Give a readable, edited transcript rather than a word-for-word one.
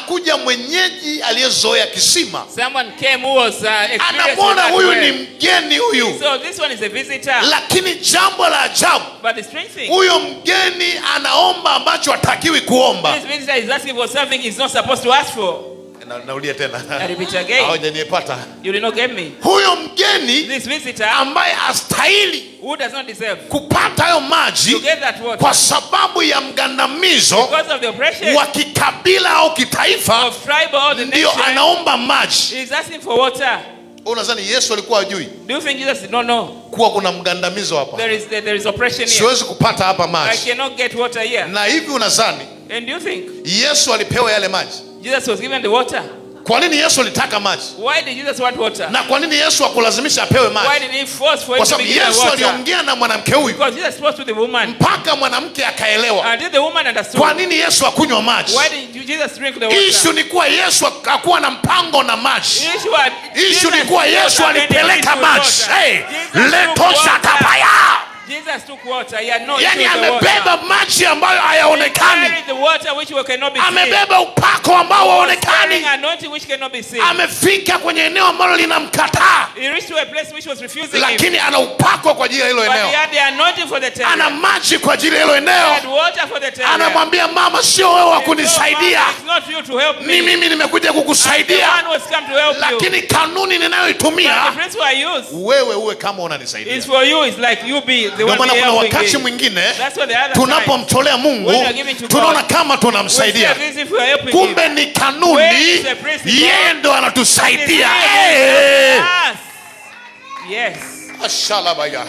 anakuja mwenyeji aliyezoea kisima. Someone came who was experienced. Anamwona huyu ni mgeni huyu. So this one is a visitor. Lakini jambo la ajabu, But the strange thing, huyo mgeni anaomba ambacho hatakiwi kuomba. this visitor is asking for something he's not supposed to ask for. Naulia tena. I repeat again. Hawajanipata. You did not get me. Huyo mgeni This visitor ambaye hastahili who does not deserve kupata hayo maji to get that water kwa sababu ya mgandamizo because of the oppression wa kikabila au kitaifa, of tribe or the ndio nation, anaomba maji. he's asking for water. Unadhani Yesu alikuwa hajui Do you think Jesus did not know kuwa kuna mgandamizo hapa? there is oppression here? Siwezi kupata hapa I maji. cannot get water here. Na hivi unadhani And do you think Yesu alipewa yale maji? Jesus was given the water? Kwa nini Yesu alitaka maji? Why did Jesus want water? Na kwa nini Yesu akulazimisha apewe Why maji? did he force for him Kwa to be sababu given Yesu water? aliongea na mwanamke huyu Because Jesus spoke to the woman mpaka mwanamke akaelewa. until the woman understood. Kwa nini Yesu akunywa maji? Why did Jesus drink the water? Issue ni kuwa Yesu hakuwa na mpango na maji. Issue ni Jesus kuwa Yesu took alipeleka water. maji. Hey, Jesus leto took shakapaya. Jesus took water. He had no Yani issue with the water. amebeba maji ambayo He hayaonekani. carried the water which cannot be seen. Amebeba upako ambao Carrying haonekani. anointing which cannot be seen. Amefika kwenye eneo ambalo linamkataa, He reached to a place which was refusing him. lakini ana upako kwa ajili ya hilo But he eneo. had the anointing for the terrier. Ana maji kwa ajili ya hilo He eneo. had water for the terrier. Anamwambia mama, sio wewe wa kunisaidia, It's not you to help me. ni mimi nimekuja The kukusaidia, one was come to help you. lakini kanuni But the ninayoitumia principle I use wewe uwe kama unanisaidia. is for you. It's like you be the Ndio one maana be kuna helping wakati me. mwingine That's what the other time. tunapomtolea Mungu When you are giving to tunaona God, kama We say tunamsaidia, this if we are helping kumbe him. ni When kanuni, is the principle? yeye ndo It is anatusaidia. he who Eh. helps us. Yes. Ashalabaya.